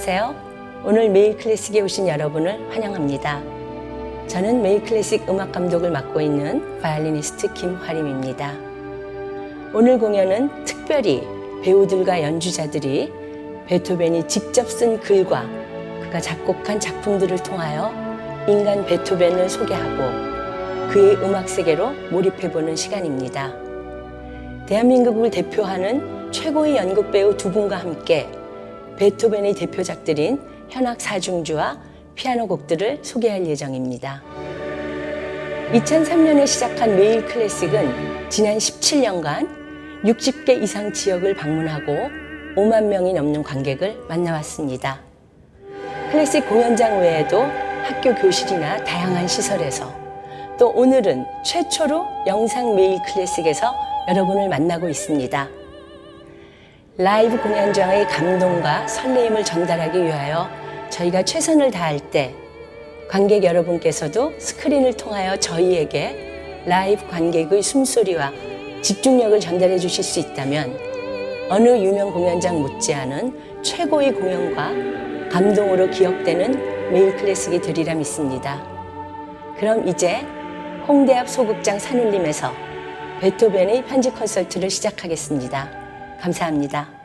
안녕하세요. 오늘 메일 클래식에 오신 여러분을 환영합니다. 저는 메일 클래식 음악 감독을 맡고 있는 바이올리니스트 김화림입니다. 오늘 공연은 특별히 배우들과 연주자들이 베토벤이 직접 쓴 글과 그가 작곡한 작품들을 통하여 인간 베토벤을 소개하고 그의 음악 세계로 몰입해보는 시간입니다. 대한민국을 대표하는 최고의 연극 배우 두 분과 함께 베토벤의 대표작들인 현악 사중주와 피아노 곡들을 소개할 예정입니다. 2003년에 시작한 메일 클래식은 지난 17년간 60개 이상 지역을 방문하고 5만 명이 넘는 관객을 만나왔습니다. 클래식 공연장 외에도 학교 교실이나 다양한 시설에서 또 오늘은 최초로 영상 메일 클래식에서 여러분을 만나고 있습니다. 라이브 공연장의 감동과 설레임을 전달하기 위하여 저희가 최선을 다할 때 관객 여러분께서도 스크린을 통하여 저희에게 라이브 관객의 숨소리와 집중력을 전달해 주실 수 있다면 어느 유명 공연장 못지않은 최고의 공연과 감동으로 기억되는 메일 클래식이 되리라 믿습니다. 그럼 이제 홍대 앞 소극장 산울림에서 베토벤의 편지 콘서트를 시작하겠습니다. 감사합니다.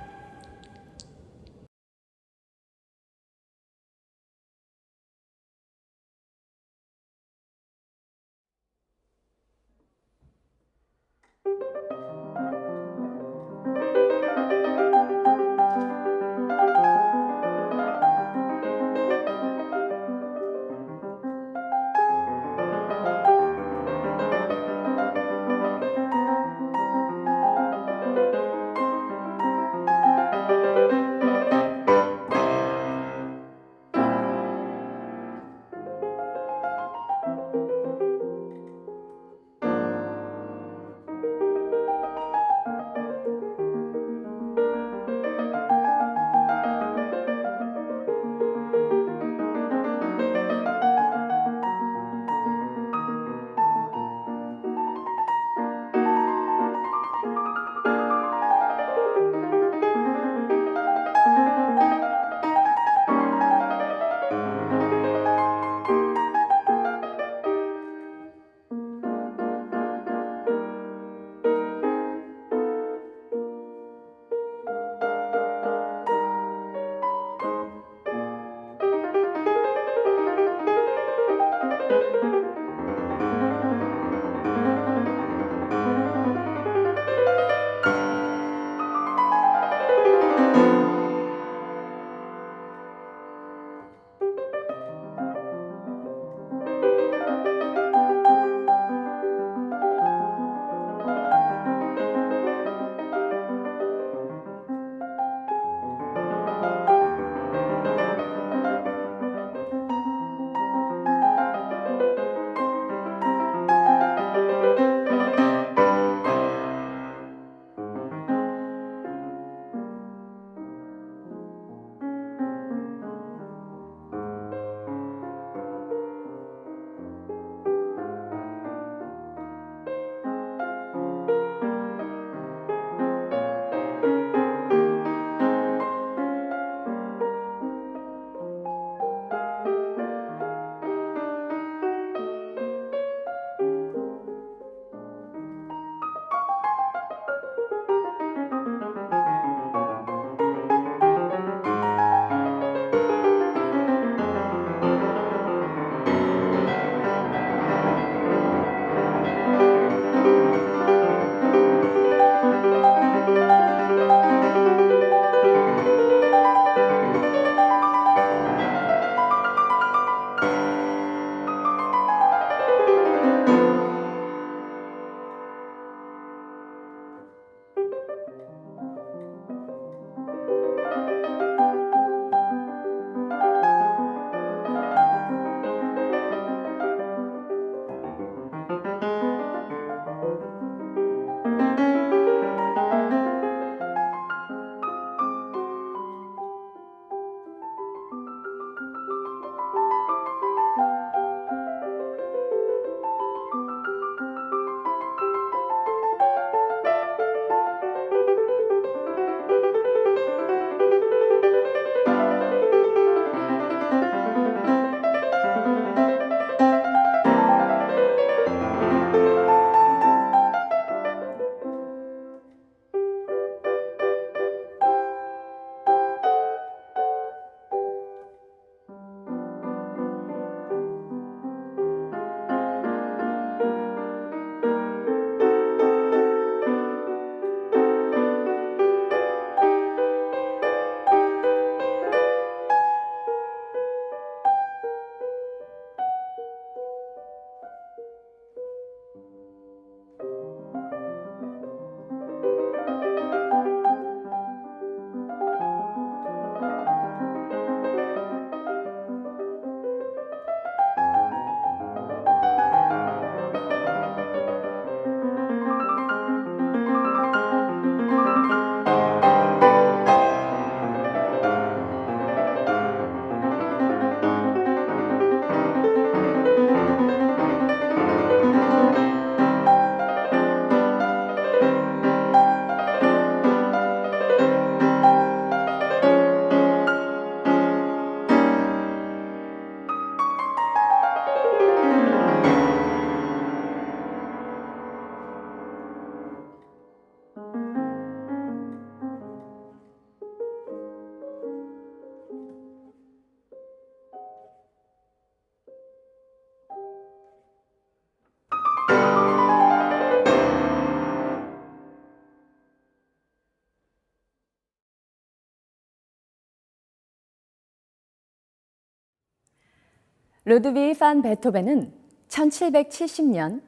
루드비히 판 베토벤은 1770년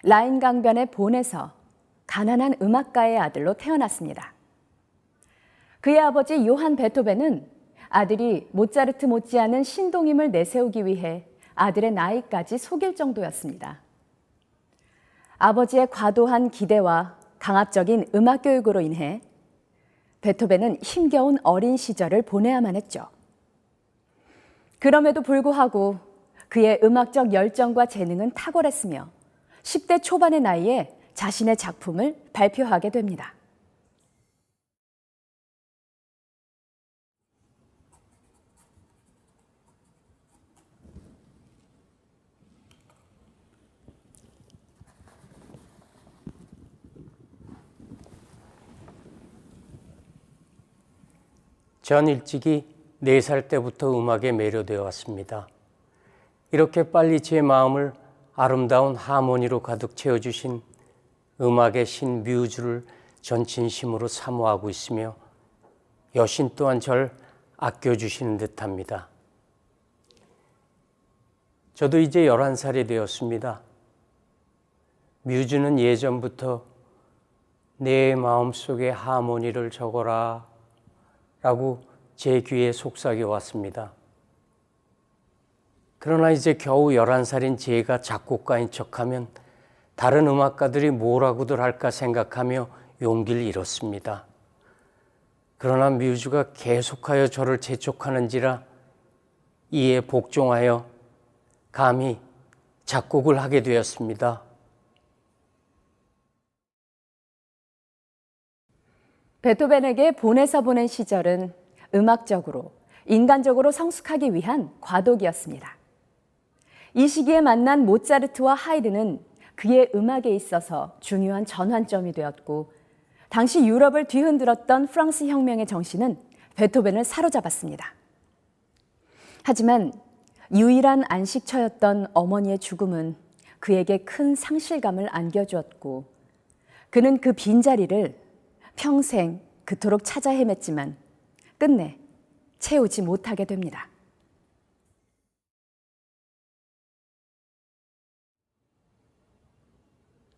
라인 강변의 본에서 가난한 음악가의 아들로 태어났습니다. 그의 아버지 요한 베토벤은 아들이 모차르트 못지않은 신동임을 내세우기 위해 아들의 나이까지 속일 정도였습니다. 아버지의 과도한 기대와 강압적인 음악 교육으로 인해 베토벤은 힘겨운 어린 시절을 보내야만 했죠. 그럼에도 불구하고 그의 음악적 열정과 재능은 탁월했으며 10대 초반의 나이에 자신의 작품을 발표하게 됩니다. 전 일찍이 4살 때부터 음악에 매료되어 왔습니다. 이렇게 빨리 제 마음을 아름다운 하모니로 가득 채워주신 음악의 신 뮤즈를 전 진심으로 사모하고 있으며 여신 또한 절 아껴주시는 듯합니다. 저도 이제 11살이 되었습니다. 뮤즈는 예전부터 내 마음속에 하모니를 적어라 라고 제 귀에 속삭여 왔습니다. 그러나 이제 겨우 11살인 제가 작곡가인 척하면 다른 음악가들이 뭐라고들 할까 생각하며 용기를 잃었습니다. 그러나 뮤즈가 계속하여 저를 재촉하는지라 이에 복종하여 감히 작곡을 하게 되었습니다. 베토벤에게 본에서 보낸 시절은 음악적으로, 인간적으로 성숙하기 위한 과도기였습니다. 이 시기에 만난 모차르트와 하이드는 그의 음악에 있어서 중요한 전환점이 되었고, 당시 유럽을 뒤흔들었던 프랑스 혁명의 정신은 베토벤을 사로잡았습니다. 하지만 유일한 안식처였던 어머니의 죽음은 그에게 큰 상실감을 안겨주었고, 그는 그 빈자리를 평생 그토록 찾아 헤맸지만 끝내 채우지 못하게 됩니다.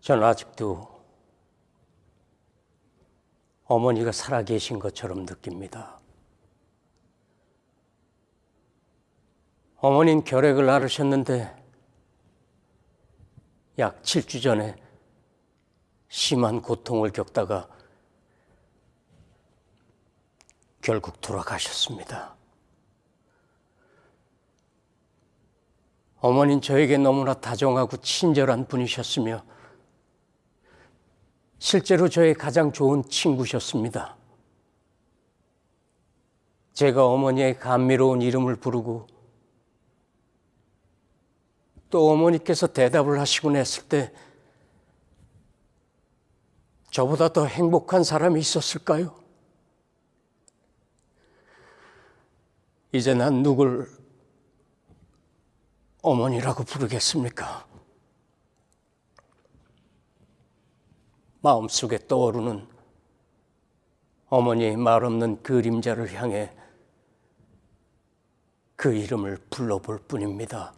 전 아직도 어머니가 살아계신 것처럼 느낍니다. 어머니는 결핵을 앓으셨는데 약 7주 전에 심한 고통을 겪다가 결국 돌아가셨습니다. 어머니는 저에게 너무나 다정하고 친절한 분이셨으며 실제로 저의 가장 좋은 친구셨습니다. 제가 어머니의 감미로운 이름을 부르고 또 어머니께서 대답을 하시곤 했을 때 저보다 더 행복한 사람이 있었을까요? 이제 난 누굴 어머니라고 부르겠습니까? 마음속에 떠오르는 어머니의 말없는 그림자를 향해 그 이름을 불러볼 뿐입니다.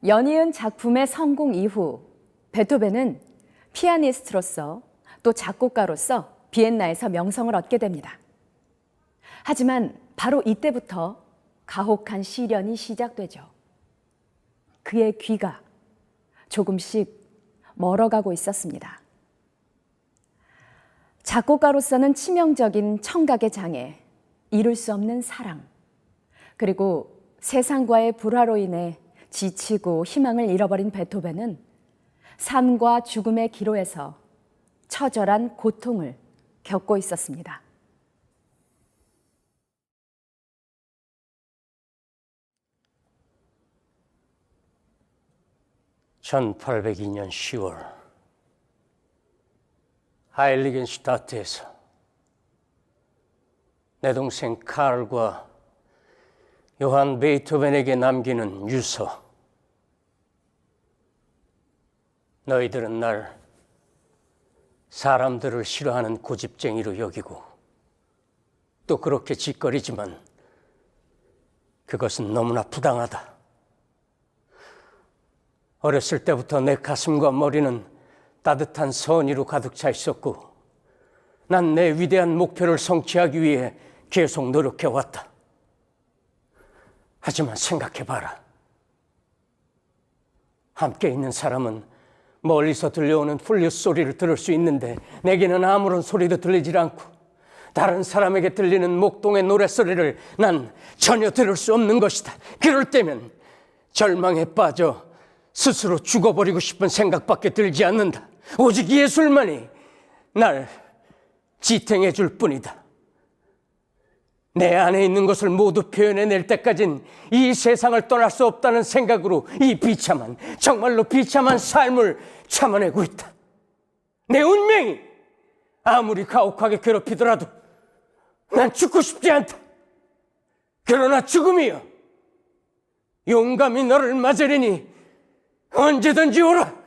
연이은 작품의 성공 이후 베토벤은 피아니스트로서 또 작곡가로서 비엔나에서 명성을 얻게 됩니다. 하지만 바로 이때부터 가혹한 시련이 시작되죠. 그의 귀가 조금씩 멀어가고 있었습니다. 작곡가로서는 치명적인 청각의 장애, 이룰 수 없는 사랑, 그리고 세상과의 불화로 인해 지치고 희망을 잃어버린 베토벤은 삶과 죽음의 기로에서 처절한 고통을 겪고 있었습니다. (1802년 10월) 하일리겐슈타트에서 내 동생 칼과 요한 베이토벤에게 남기는 유서. 너희들은 날 사람들을 싫어하는 고집쟁이로 여기고 또 그렇게 짓거리지만 그것은 너무나 부당하다. 어렸을 때부터 내 가슴과 머리는 따뜻한 선의로 가득 차 있었고 난 내 위대한 목표를 성취하기 위해 계속 노력해왔다. 하지만 생각해봐라. 함께 있는 사람은 멀리서 들려오는 플룻 소리를 들을 수 있는데 내게는 아무런 소리도 들리질 않고 다른 사람에게 들리는 목동의 노랫소리를 난 전혀 들을 수 없는 것이다. 그럴 때면 절망에 빠져 스스로 죽어버리고 싶은 생각밖에 들지 않는다. 오직 예술만이 날 지탱해 줄 뿐이다. 내 안에 있는 것을 모두 표현해낼 때까진 이 세상을 떠날 수 없다는 생각으로 이 비참한, 정말로 비참한 삶을 참아내고 있다. 내 운명이 아무리 가혹하게 괴롭히더라도 난 죽고 싶지 않다. 그러나 죽음이여, 용감히 너를 맞으리니 언제든지 오라.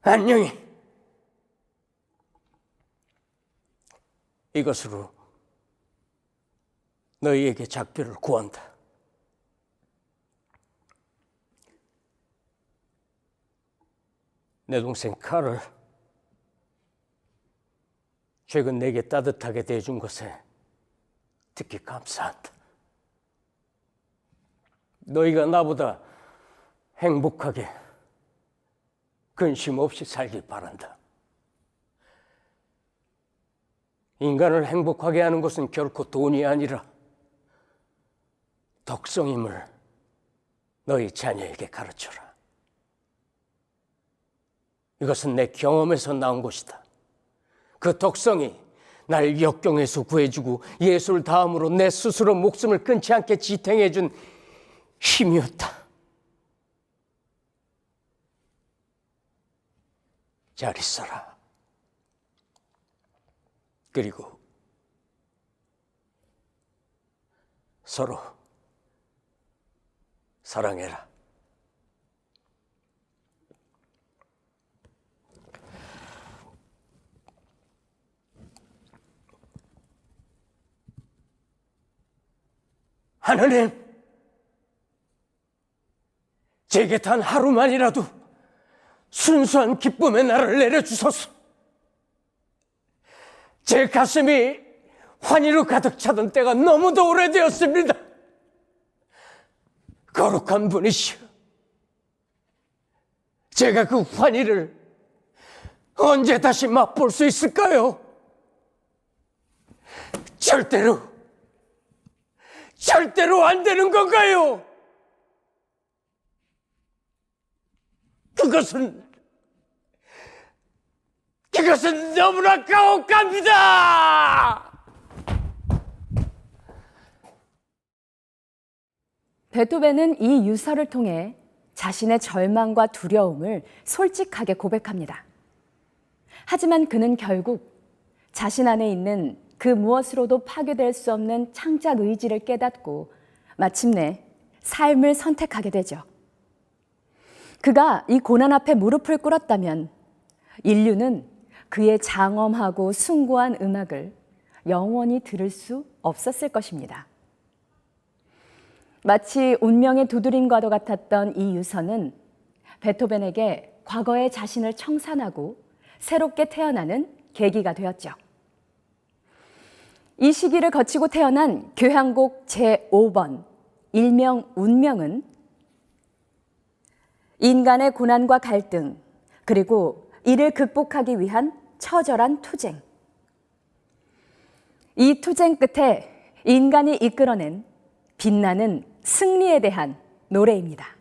안녕히. 이것으로 너희에게 작별을 구한다. 내 동생 칼을 최근 내게 따뜻하게 대해준 것에 특히 감사한다. 너희가 나보다 행복하게 근심 없이 살길 바란다. 인간을 행복하게 하는 것은 결코 돈이 아니라 덕성임을 너희 자녀에게 가르쳐라. 이것은 내 경험에서 나온 것이다. 그 덕성이 날 역경에서 구해주고 예술 다음으로 내 스스로 목숨을 끊지 않게 지탱해준 힘이었다. 잘 있어라. 그리고 서로 사랑해라. 하느님, 제게 단 하루만이라도 순수한 기쁨의 날을 내려주소서. 제 가슴이 환희로 가득 차던 때가 너무도 오래되었습니다. 거룩한 분이시여, 제가 그 환희를 언제 다시 맛볼 수 있을까요? 절대로 안 되는 건가요? 그것은 너무나 가혹합니다. 베토벤은 이 유서를 통해 자신의 절망과 두려움을 솔직하게 고백합니다. 하지만 그는 결국 자신 안에 있는 그 무엇으로도 파괴될 수 없는 창작 의지를 깨닫고 마침내 삶을 선택하게 되죠. 그가 이 고난 앞에 무릎을 꿇었다면 인류는 그의 장엄하고 숭고한 음악을 영원히 들을 수 없었을 것입니다. 마치 운명의 두드림과도 같았던 이 유서는 베토벤에게 과거의 자신을 청산하고 새롭게 태어나는 계기가 되었죠. 이 시기를 거치고 태어난 교향곡 제5번 일명 운명은 인간의 고난과 갈등, 그리고 이를 극복하기 위한 처절한 투쟁. 이 투쟁 끝에 인간이 이끌어낸 빛나는 승리에 대한 노래입니다.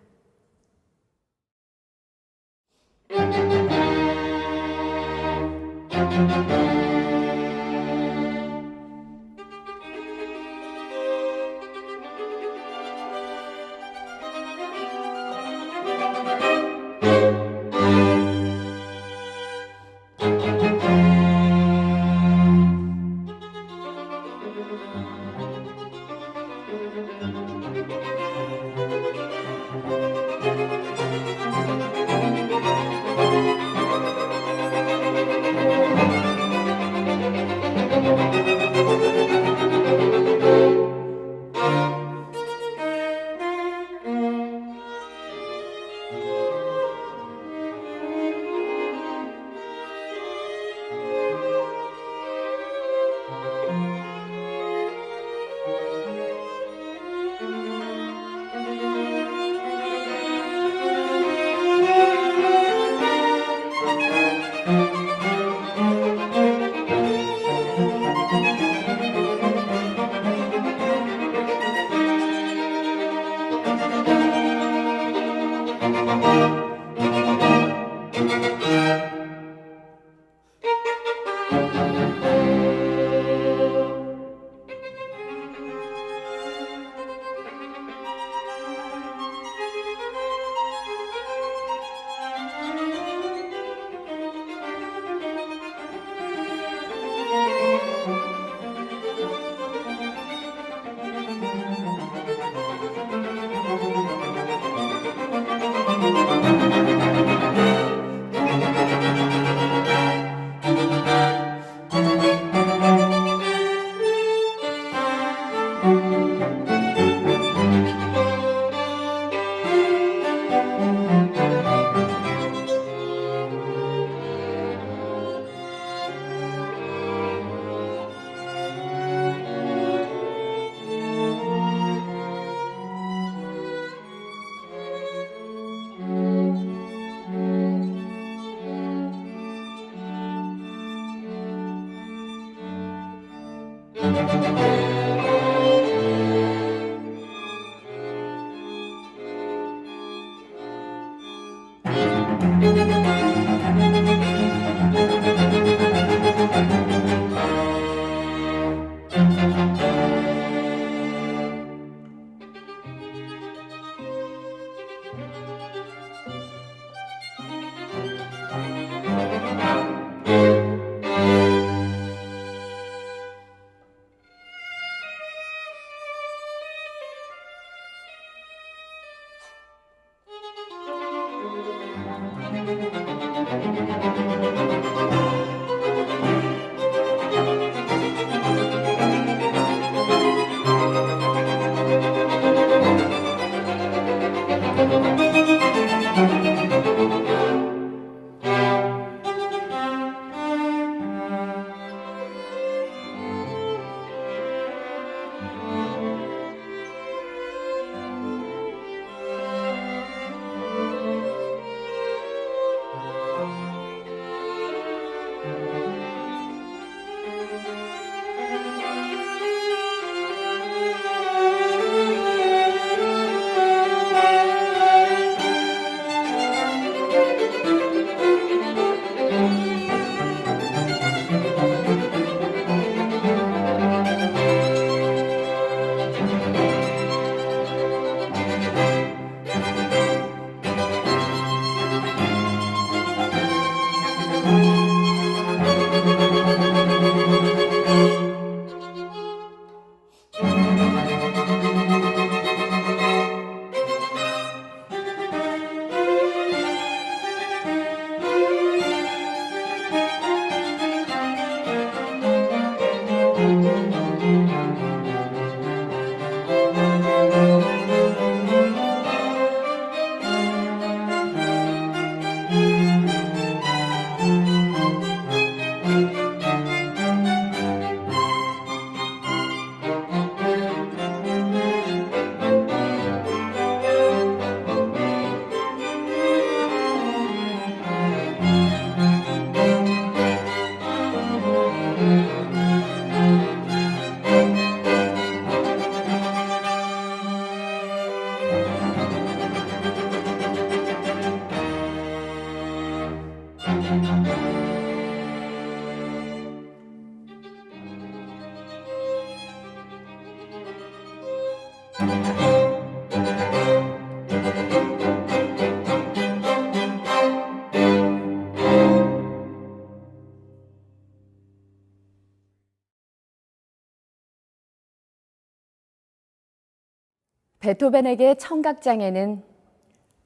베토벤에게 청각장애는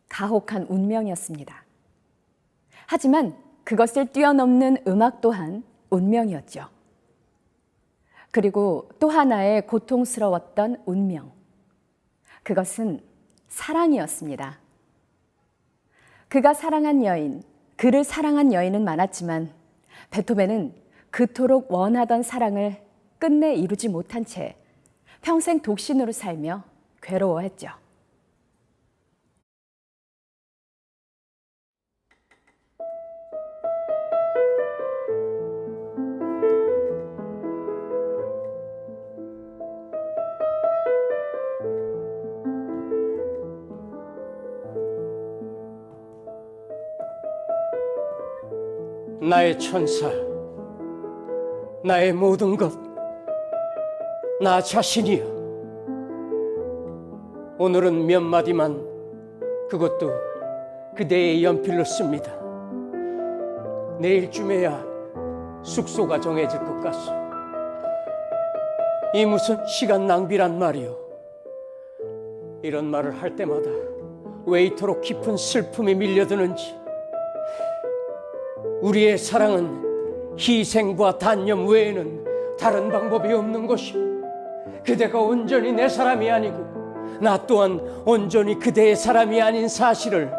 가혹한 운명이었습니다. 하지만 그것을 뛰어넘는 음악 또한 운명이었죠. 그리고 또 하나의 고통스러웠던 운명. 그것은 사랑이었습니다. 그가 사랑한 여인, 그를 사랑한 여인은 많았지만 베토벤은 그토록 원하던 사랑을 끝내 이루지 못한 채 평생 독신으로 살며 괴로워했죠. 나의 천사, 나의 모든 것, 나 자신이여. 오늘은 몇 마디만, 그것도 그대의 연필로 씁니다. 내일쯤에야 숙소가 정해질 것 같소. 이 무슨 시간 낭비란 말이오. 이런 말을 할 때마다 왜 이토록 깊은 슬픔이 밀려드는지. 우리의 사랑은 희생과 단념 외에는 다른 방법이 없는 것이오. 그대가 온전히 내 사람이 아니고 나 또한 온전히 그대의 사람이 아닌 사실을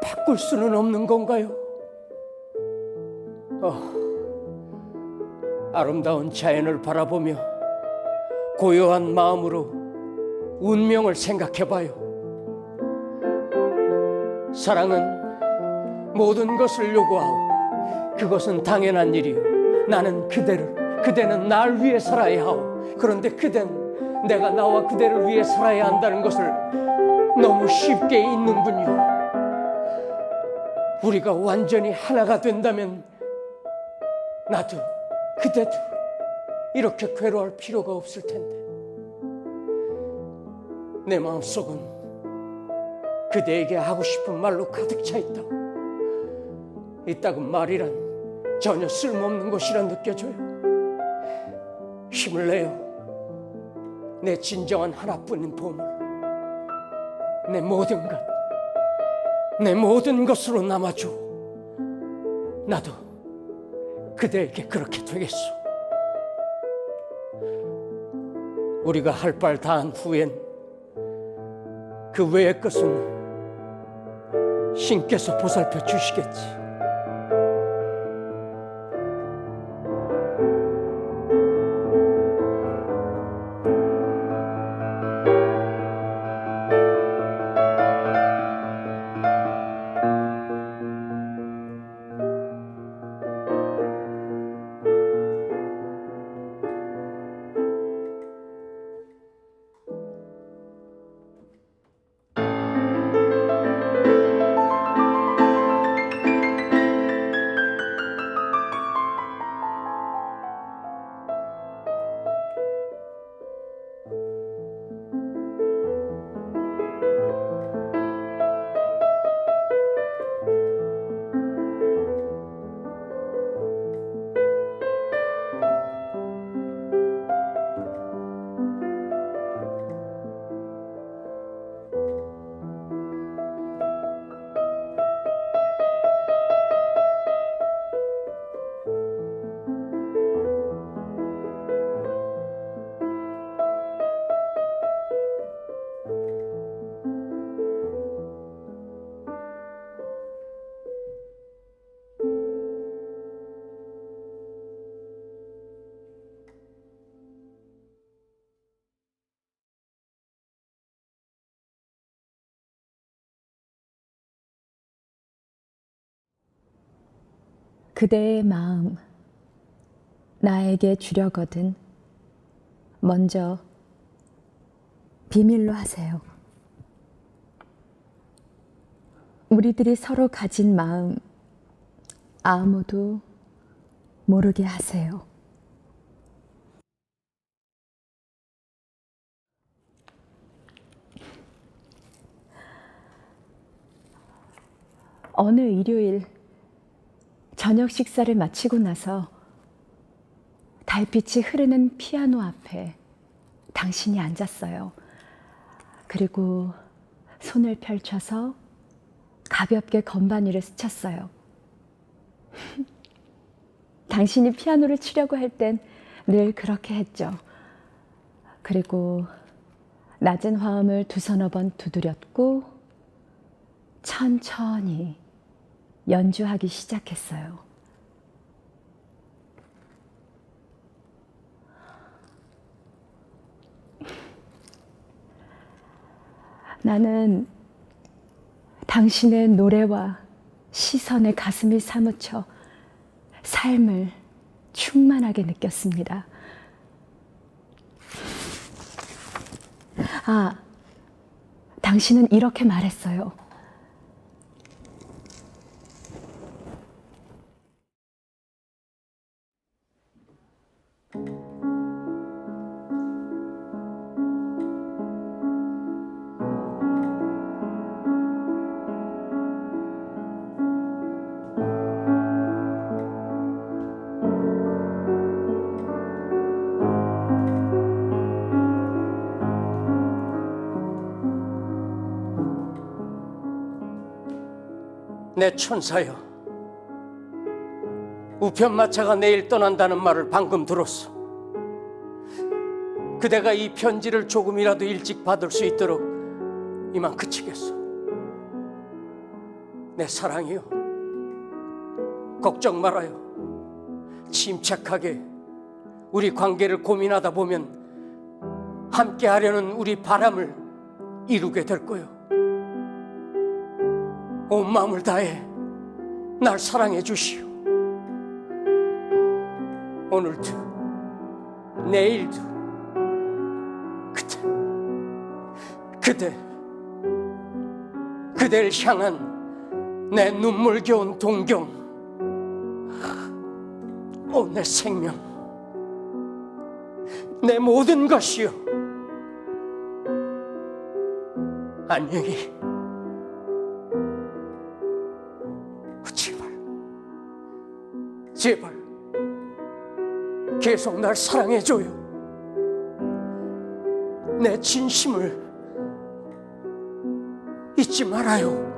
바꿀 수는 없는 건가요? 아름다운 자연을 바라보며 고요한 마음으로 운명을 생각해봐요. 사랑은 모든 것을 요구하오. 그것은 당연한 일이요. 나는 그대를, 그대는 날 위해 살아야 하오. 그런데 그댄 내가 나와 그대를 위해 살아야 한다는 것을 너무 쉽게 잊는군요. 우리가 완전히 하나가 된다면 나도 그대도 이렇게 괴로워할 필요가 없을 텐데. 내 마음속은 그대에게 하고 싶은 말로 가득 차 있다. 이따금 말이란 전혀 쓸모없는 것이라 느껴져요. 힘을 내요. 내 진정한 하나뿐인 보물, 내 모든 것, 내 모든 것으로 남아줘. 나도 그대에게 그렇게 되겠소. 우리가 할 바 다 한 후엔 그 외의 것은 신께서 보살펴 주시겠지. 그대의 마음 나에게 주려거든 먼저 비밀로 하세요. 우리들이 서로 가진 마음 아무도 모르게 하세요. 어느 일요일 저녁 식사를 마치고 나서 달빛이 흐르는 피아노 앞에 당신이 앉았어요. 그리고 손을 펼쳐서 가볍게 건반 위를 스쳤어요. 당신이 피아노를 치려고 할 땐 늘 그렇게 했죠. 그리고 낮은 화음을 두서너 번 두드렸고 천천히 연주하기 시작했어요. 나는 당신의 노래와 시선에 가슴이 사무쳐 삶을 충만하게 느꼈습니다. 당신은 이렇게 말했어요. 내 천사여, 우편마차가 내일 떠난다는 말을 방금 들었어. 그대가 이 편지를 조금이라도 일찍 받을 수 있도록 이만 그치겠소. 내 사랑이요, 걱정 말아요. 침착하게 우리 관계를 고민하다 보면 함께 하려는 우리 바람을 이루게 될 거요. 온 마음을 다해 날 사랑해 주시오. 오늘도 내일도 그대를 향한 내 눈물겨운 동경, 오 내 생명, 내 모든 것이요. 안녕히. 제발 계속 날 사랑해줘요. 내 진심을 잊지 말아요.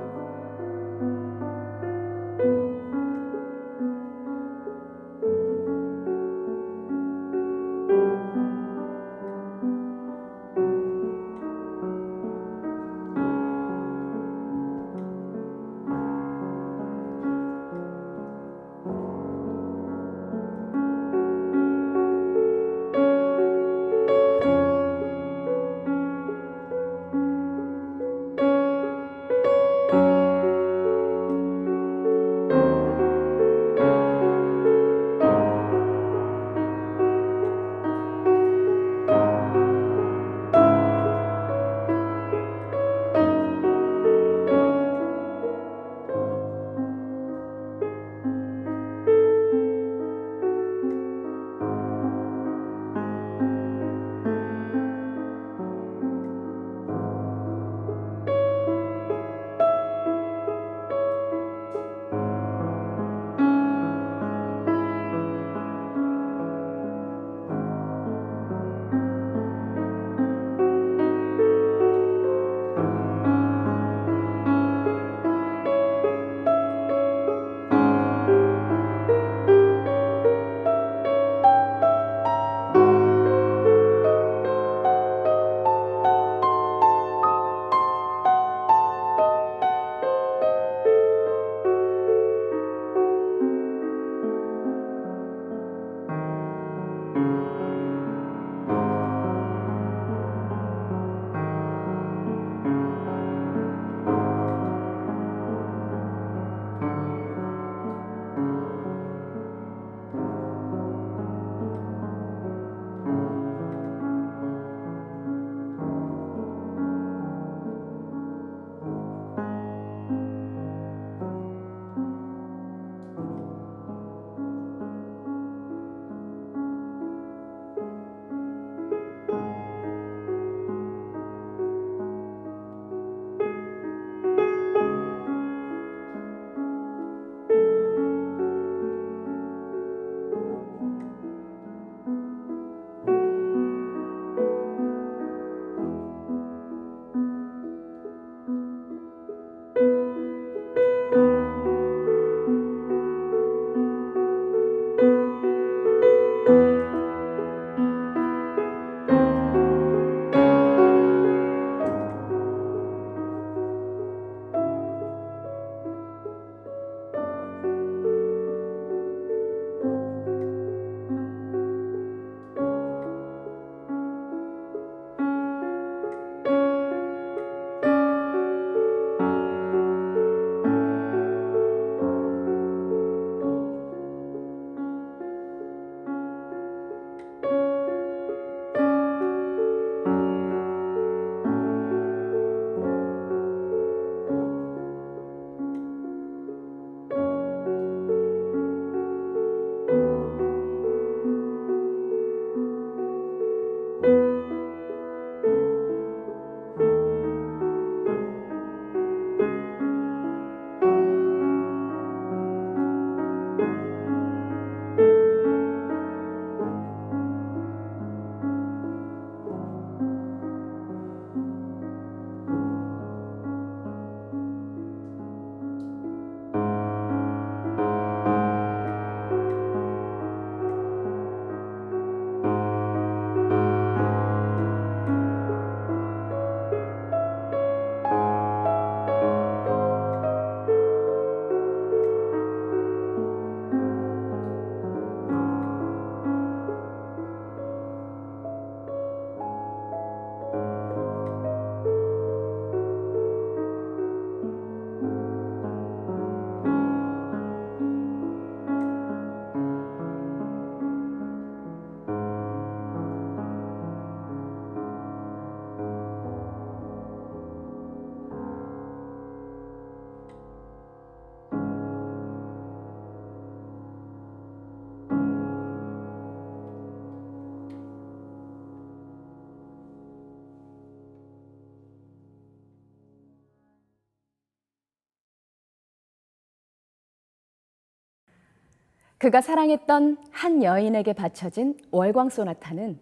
그가 사랑했던 한 여인에게 바쳐진 월광 소나타는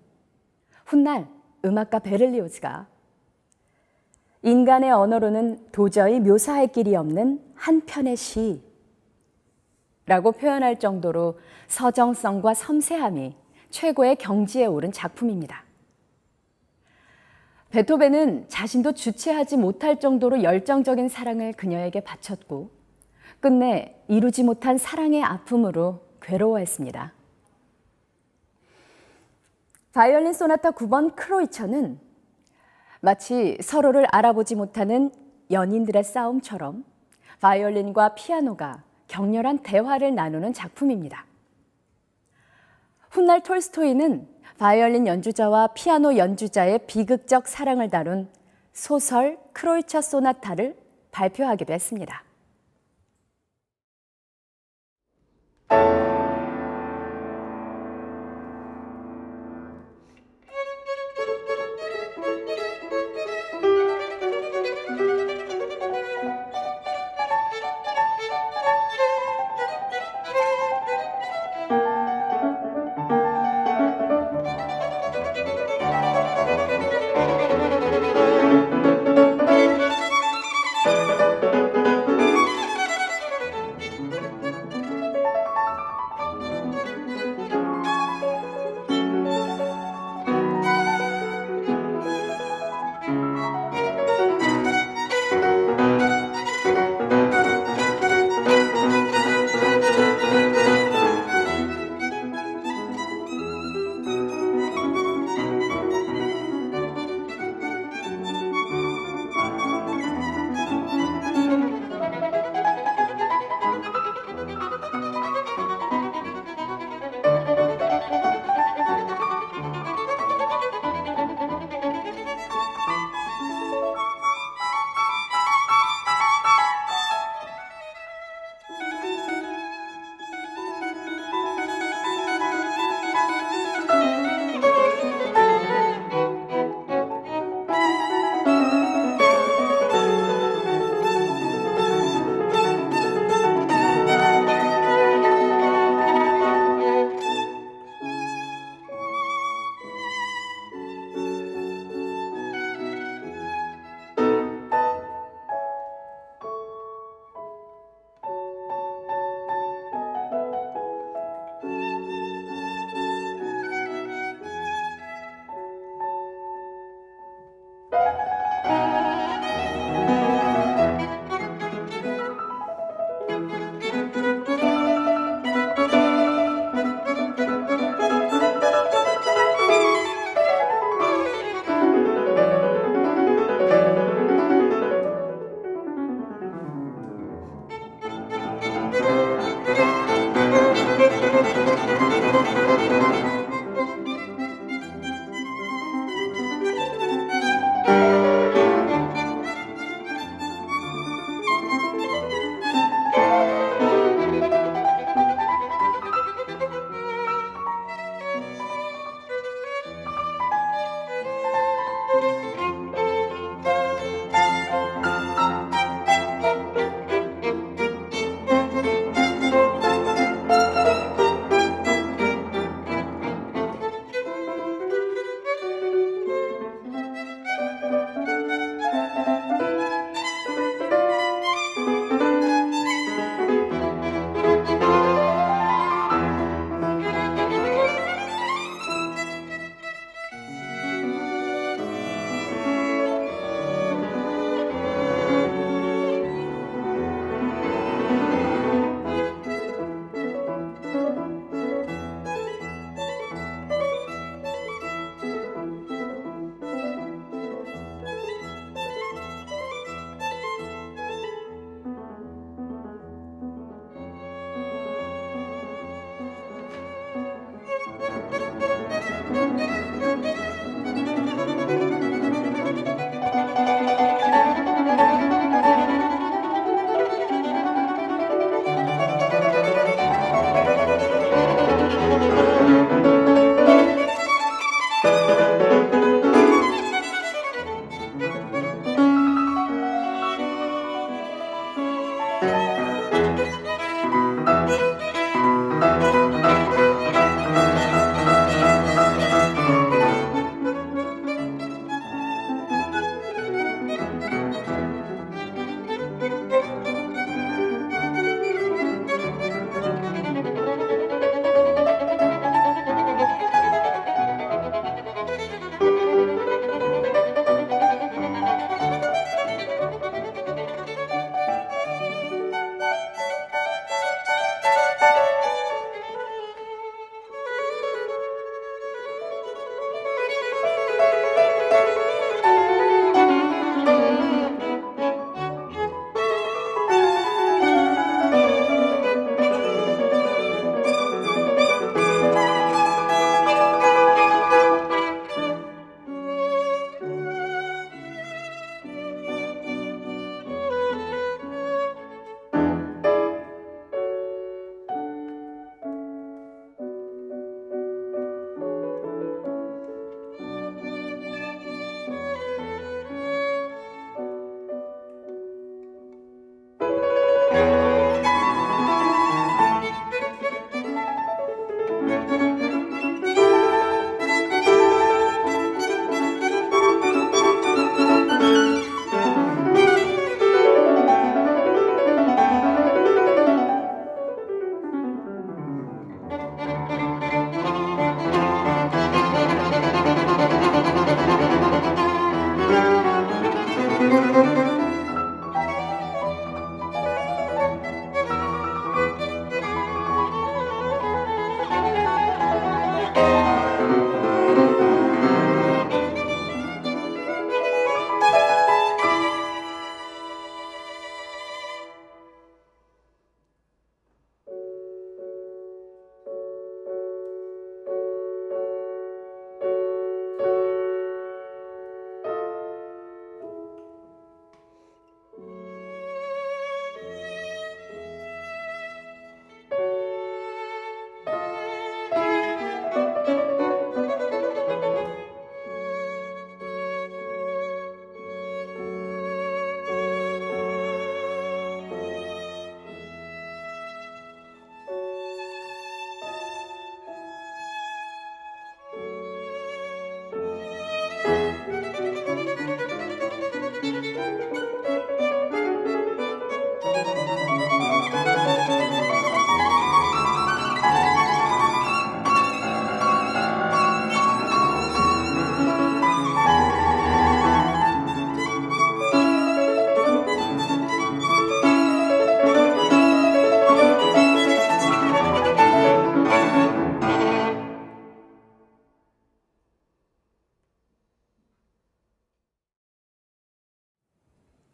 훗날 음악가 베를리오즈가 인간의 언어로는 도저히 묘사할 길이 없는 한 편의 시라고 표현할 정도로 서정성과 섬세함이 최고의 경지에 오른 작품입니다. 베토벤은 자신도 주체하지 못할 정도로 열정적인 사랑을 그녀에게 바쳤고 끝내 이루지 못한 사랑의 아픔으로 괴로워했습니다. 바이올린 소나타 9번 크로이처는 마치 서로를 알아보지 못하는 연인들의 싸움처럼 바이올린과 피아노가 격렬한 대화를 나누는 작품입니다. 훗날 톨스토이는 바이올린 연주자와 피아노 연주자의 비극적 사랑을 다룬 소설 크로이처 소나타를 발표하기도 했습니다.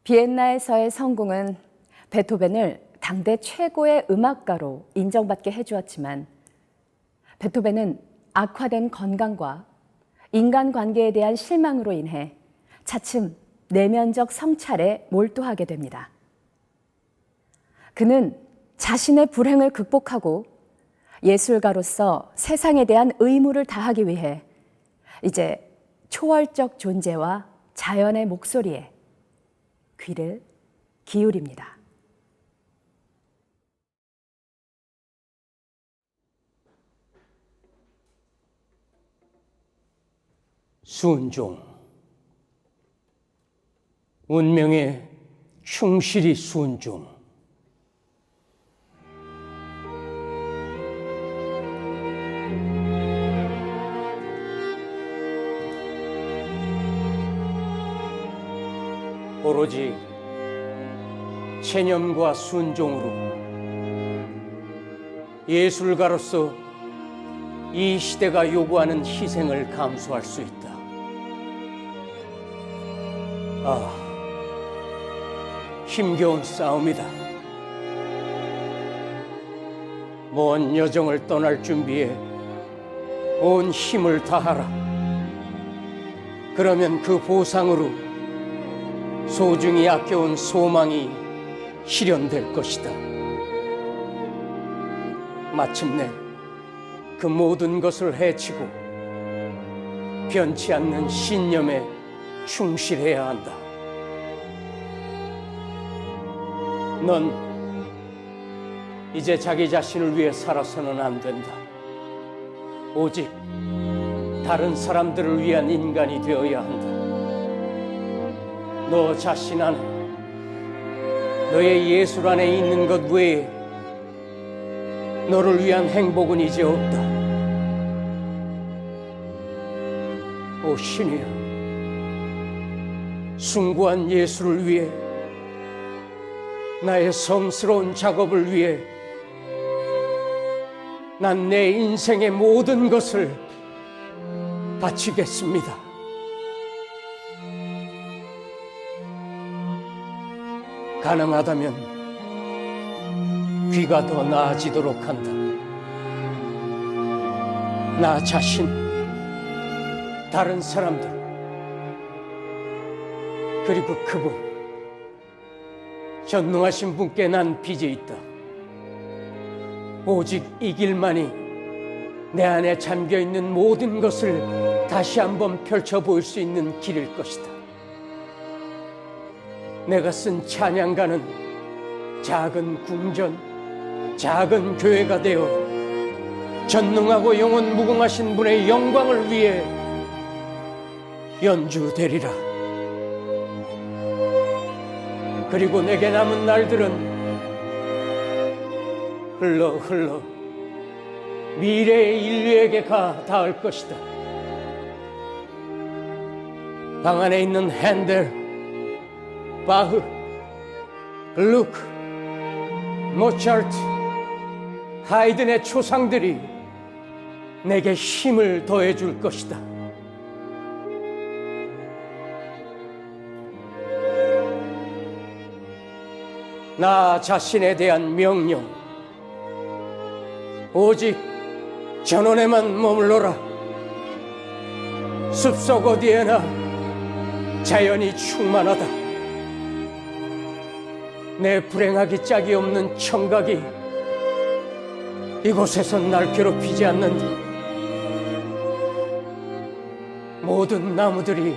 비엔나에서의 성공은 베토벤을 당대 최고의 음악가로 인정받게 해주었지만 베토벤은 악화된 건강과 인간관계에 대한 실망으로 인해 차츰 내면적 성찰에 몰두하게 됩니다. 그는 자신의 불행을 극복하고 예술가로서 세상에 대한 의무를 다하기 위해 이제 초월적 존재와 자연의 목소리에 귀를 기울입니다. 순종. 운명에 충실히 순종. 오로지 체념과 순종으로 예술가로서 이 시대가 요구하는 희생을 감수할 수 있다. 힘겨운 싸움이다. 먼 여정을 떠날 준비에 온 힘을 다하라. 그러면 그 보상으로 소중히 아껴온 소망이 실현될 것이다. 마침내 그 모든 것을 해치고 변치 않는 신념에 충실해야 한다. 넌 이제 자기 자신을 위해 살아서는 안 된다. 오직 다른 사람들을 위한 인간이 되어야 한다. 너 자신 안에, 너의 예술 안에 있는 것 외에 너를 위한 행복은 이제 없다. 오 신이여, 숭고한 예술을 위해, 나의 성스러운 작업을 위해 난 내 인생의 모든 것을 바치겠습니다. 가능하다면 귀가 더 나아지도록 한다. 나 자신, 다른 사람들, 그리고 그분, 전능하신 분께 난 빚이 있다. 오직 이 길만이 내 안에 잠겨있는 모든 것을 다시 한번 펼쳐 보일 수 있는 길일 것이다. 내가 쓴 찬양가는 작은 궁전, 작은 교회가 되어 전능하고 영원 무궁하신 분의 영광을 위해 연주되리라. 그리고 내게 남은 날들은 흘러 미래의 인류에게 닿을 것이다. 방 안에 있는 핸델, 바흐, 글루크, 모차르트, 하이든의 초상들이 내게 힘을 더해줄 것이다. 나 자신에 대한 명령, 오직 전원에만 머물러라. 숲속 어디에나 자연이 충만하다. 내 불행하기 짝이 없는 청각이 이곳에서 날 괴롭히지 않는다. 모든 나무들이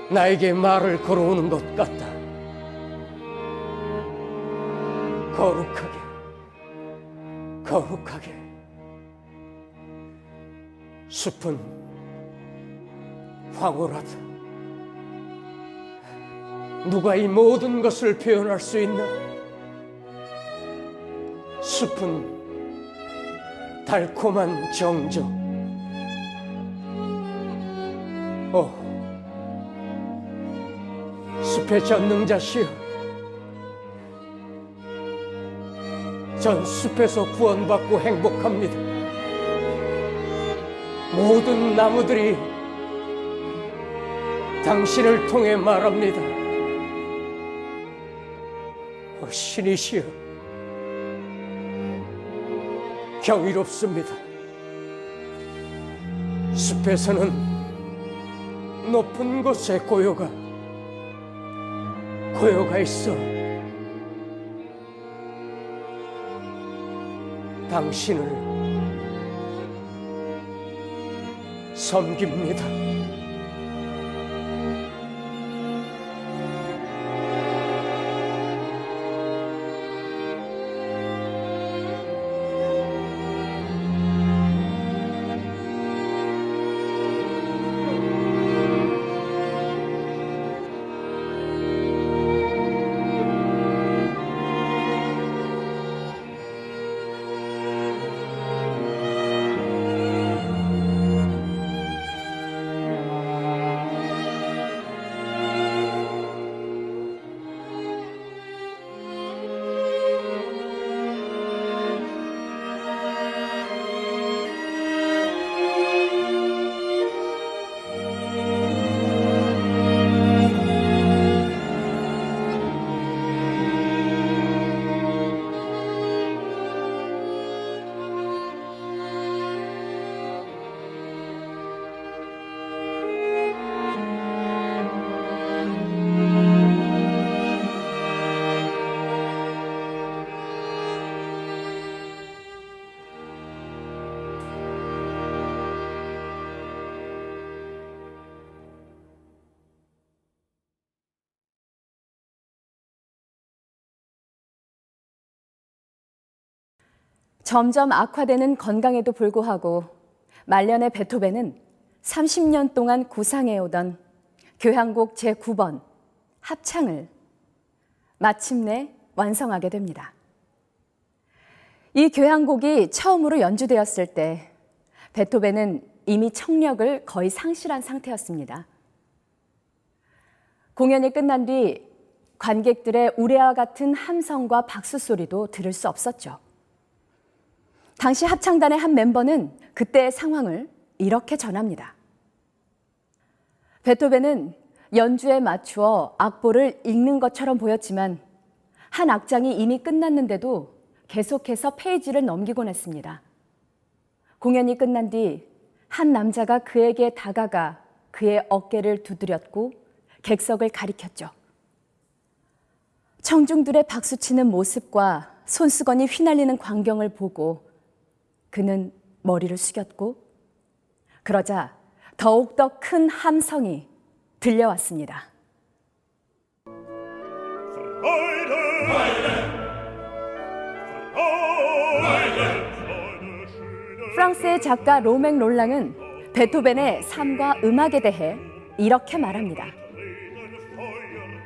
나에게 말을 걸어오는 것 같다. 거룩하게, 거룩하게. 숲은 황홀하다. 누가 이 모든 것을 표현할 수 있나? 숲은 달콤한 정적. 숲의 전능자시여, 전 숲에서 구원받고 행복합니다. 모든 나무들이 당신을 통해 말합니다. 신이시여, 경이롭습니다. 숲에서는 높은 곳에 고요가 있어 당신을 섬깁니다. 점점 악화되는 건강에도 불구하고 말년의 베토벤은 30년 동안 구상해오던 교향곡 제9번 합창을 마침내 완성하게 됩니다. 이 교향곡이 처음으로 연주되었을 때 베토벤은 이미 청력을 거의 상실한 상태였습니다. 공연이 끝난 뒤 관객들의 우레와 같은 함성과 박수 소리도 들을 수 없었죠. 당시 합창단의 한 멤버는 그때의 상황을 이렇게 전합니다. 베토벤은 연주에 맞추어 악보를 읽는 것처럼 보였지만 한 악장이 이미 끝났는데도 계속해서 페이지를 넘기곤 했습니다. 공연이 끝난 뒤 한 남자가 그에게 다가가 그의 어깨를 두드렸고 객석을 가리켰죠. 청중들의 박수치는 모습과 손수건이 휘날리는 광경을 보고 그는 머리를 숙였고 그러자 더욱더 큰 함성이 들려왔습니다. 프랑스의 작가 로맹 롤랑은 베토벤의 삶과 음악에 대해 이렇게 말합니다.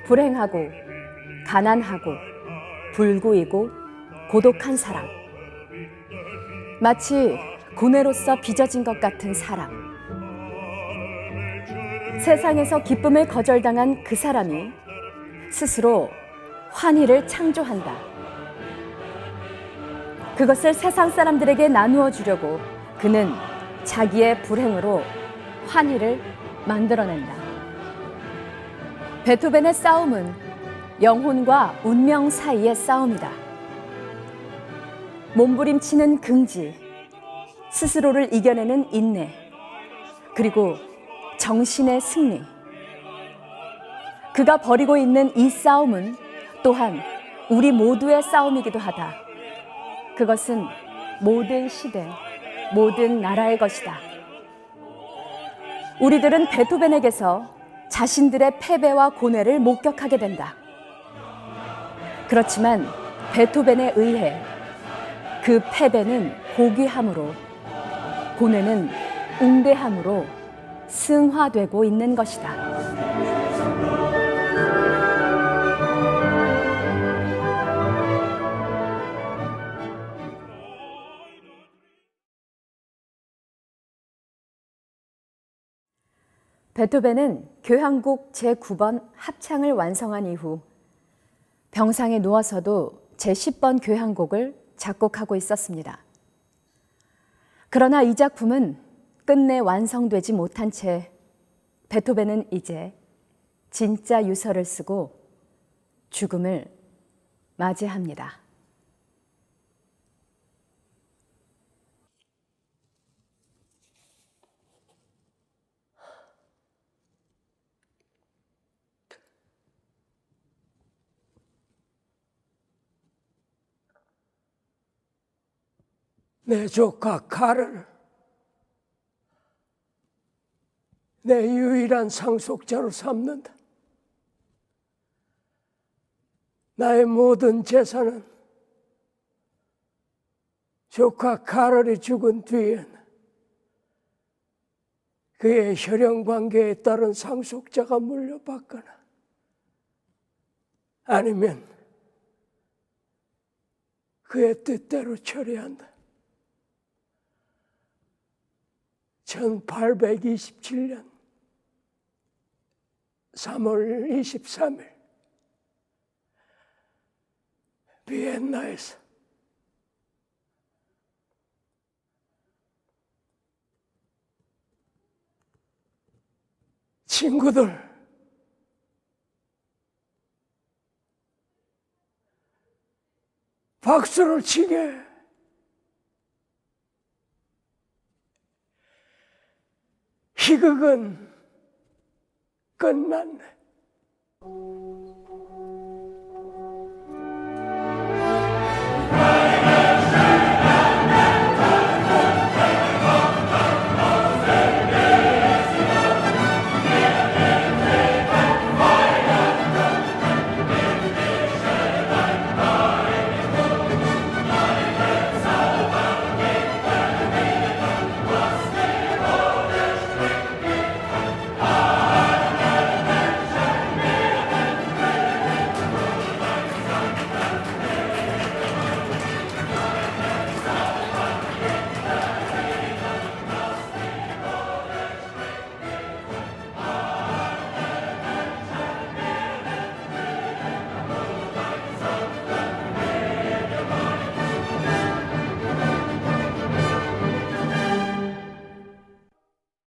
불행하고 가난하고 불구이고 고독한 사람, 마치 고뇌로서 빚어진 것 같은 사람, 세상에서 기쁨을 거절당한 그 사람이 스스로 환희를 창조한다. 그것을 세상 사람들에게 나누어 주려고 그는 자기의 불행으로 환희를 만들어낸다. 베토벤의 싸움은 영혼과 운명 사이의 싸움이다. 몸부림치는 긍지, 스스로를 이겨내는 인내, 그리고 정신의 승리. 그가 벌이고 있는 이 싸움은 또한 우리 모두의 싸움이기도 하다. 그것은 모든 시대, 모든 나라의 것이다. 우리들은 베토벤에게서 자신들의 패배와 고뇌를 목격하게 된다. 그렇지만 베토벤에 의해 그 패배는 고귀함으로, 고뇌는 웅대함으로 승화되고 있는 것이다. 베토벤은 교향곡 제9번 합창을 완성한 이후 병상에 누워서도 제10번 교향곡을 작곡하고 있었습니다. 그러나 이 작품은 끝내 완성되지 못한 채 베토벤은 이제 진짜 유서를 쓰고 죽음을 맞이합니다. 내 조카 칼을 내 유일한 상속자로 삼는다. 나의 모든 재산은 조카 카를이 죽은 뒤엔 그의 혈연 관계에 따른 상속자가 물려받거나 아니면 그의 뜻대로 처리한다. 1827년 3월 23일 비엔나에서 친구들 박수를 치게 희극은 끝났네.